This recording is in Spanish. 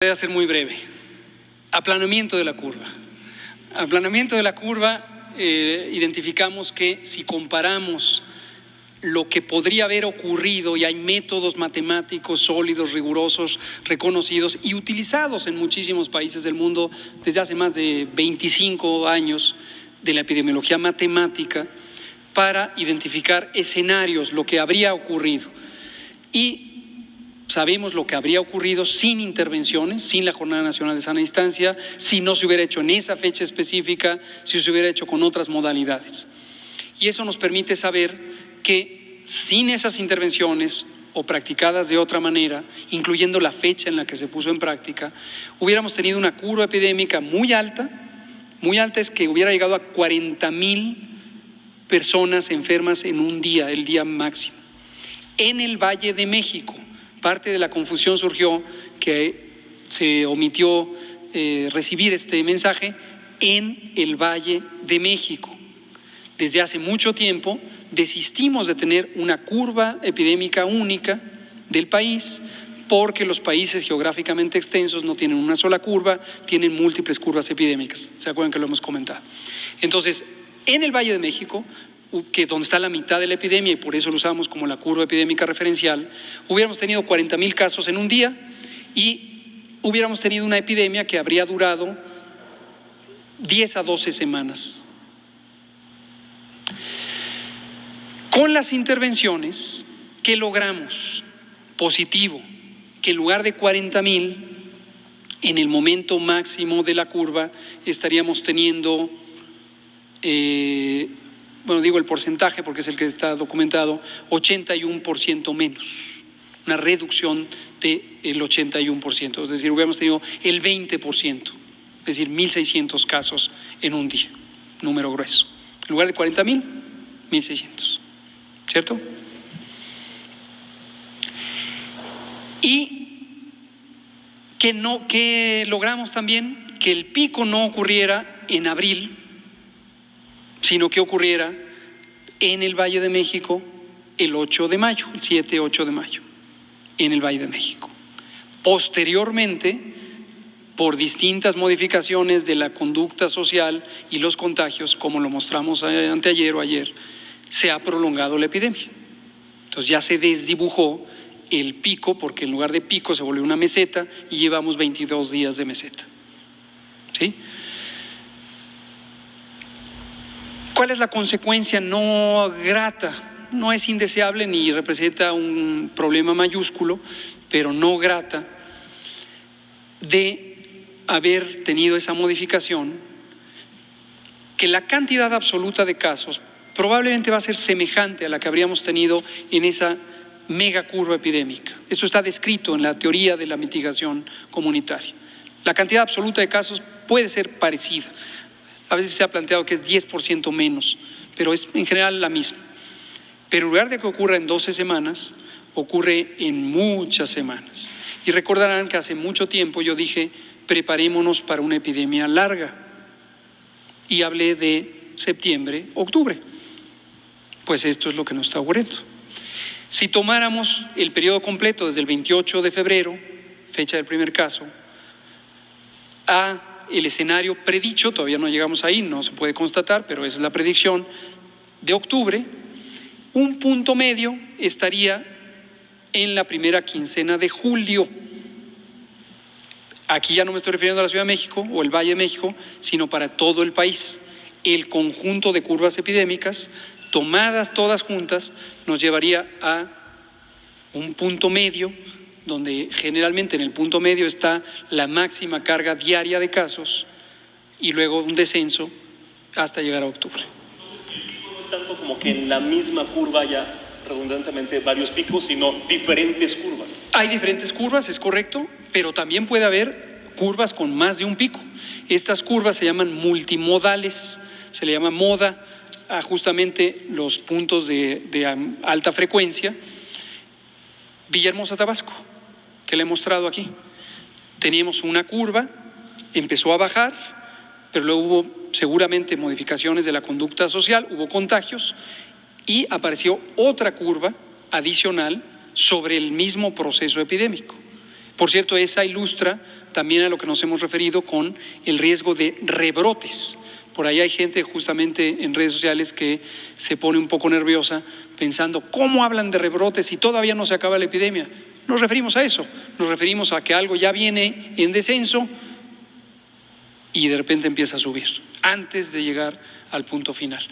Voy a ser muy breve. Aplanamiento de la curva. Aplanamiento de la curva, identificamos que si comparamos lo que podría haber ocurrido, y hay métodos matemáticos sólidos, rigurosos, reconocidos y utilizados en muchísimos países del mundo desde hace más de 25 años de la epidemiología matemática, para identificar escenarios, lo que habría ocurrido. Y sabemos lo que habría ocurrido sin intervenciones, sin la Jornada Nacional de Sana Distancia, si no se hubiera hecho en esa fecha específica, si se hubiera hecho con otras modalidades. Y eso nos permite saber que sin esas intervenciones o practicadas de otra manera, incluyendo la fecha en la que se puso en práctica, hubiéramos tenido una curva epidémica muy alta es que hubiera llegado a 40,000 personas enfermas en un día, el día máximo. En el Valle de México, parte de la confusión surgió que se omitió recibir este mensaje en el Valle de México. Desde hace mucho tiempo desistimos de tener una curva epidémica única del país porque los países geográficamente extensos no tienen una sola curva, tienen múltiples curvas epidémicas. ¿Se acuerdan que lo hemos comentado? Entonces, en el Valle de México, que donde está la mitad de la epidemia y por eso lo usamos como la curva epidémica referencial, hubiéramos tenido 40,000 casos en un día y hubiéramos tenido una epidemia que habría durado 10 a 12 semanas. Con las intervenciones, ¿qué logramos? Positivo, que en lugar de 40,000, en el momento máximo de la curva estaríamos teniendo, bueno, digo el porcentaje porque es el que está documentado, 81% menos, una reducción del 81%, es decir, hubiéramos tenido el 20%, es decir, 1,600 casos en un día, número grueso. En lugar de 40,000, 1,600, ¿cierto? Y que logramos también que el pico no ocurriera en abril, sino que ocurriera en el Valle de México el 8 de mayo, el 7-8 de mayo, en el Valle de México. Posteriormente, por distintas modificaciones de la conducta social y los contagios, como lo mostramos anteayer o ayer, se ha prolongado la epidemia. Entonces ya se desdibujó el pico, porque en lugar de pico se volvió una meseta y llevamos 22 días de meseta. ¿Sí? ¿Cuál es la consecuencia no grata? No es indeseable ni representa un problema mayúsculo, pero no grata de haber tenido esa modificación, que la cantidad absoluta de casos probablemente va a ser semejante a la que habríamos tenido en esa mega curva epidémica. Esto está descrito en la teoría de la mitigación comunitaria. La cantidad absoluta de casos puede ser parecida. A veces se ha planteado que es 10% menos, pero es en general la misma. Pero en lugar de que ocurra en 12 semanas, ocurre en muchas semanas. Y recordarán que hace mucho tiempo yo dije, preparémonos para una epidemia larga. Y hablé de septiembre, octubre. Pues esto es lo que nos está ocurriendo. Si tomáramos el periodo completo desde el 28 de febrero, fecha del primer caso, a el escenario predicho, todavía no llegamos ahí, no se puede constatar, pero esa es la predicción, de octubre, un punto medio estaría en la primera quincena de julio. Aquí ya no me estoy refiriendo a la Ciudad de México o el Valle de México, sino para todo el país. El conjunto de curvas epidémicas, tomadas todas juntas, nos llevaría a un punto medio, donde generalmente en el punto medio está la máxima carga diaria de casos y luego un descenso hasta llegar a octubre. Entonces, el pico no es tanto como que en la misma curva haya redundantemente varios picos, sino diferentes curvas. Hay diferentes curvas, es correcto, pero también puede haber curvas con más de un pico. Estas curvas se llaman multimodales, se le llama moda a justamente los puntos de alta frecuencia. Villahermosa, Tabasco, que le he mostrado aquí. Teníamos una curva, empezó a bajar, pero luego hubo seguramente modificaciones de la conducta social, hubo contagios y apareció otra curva adicional sobre el mismo proceso epidémico. Por cierto, esa ilustra también a lo que nos hemos referido con el riesgo de rebrotes. Por ahí hay gente justamente en redes sociales que se pone un poco nerviosa pensando, ¿cómo hablan de rebrotes si todavía no se acaba la epidemia? Nos referimos a eso, nos referimos a que algo ya viene en descenso y de repente empieza a subir antes de llegar al punto final.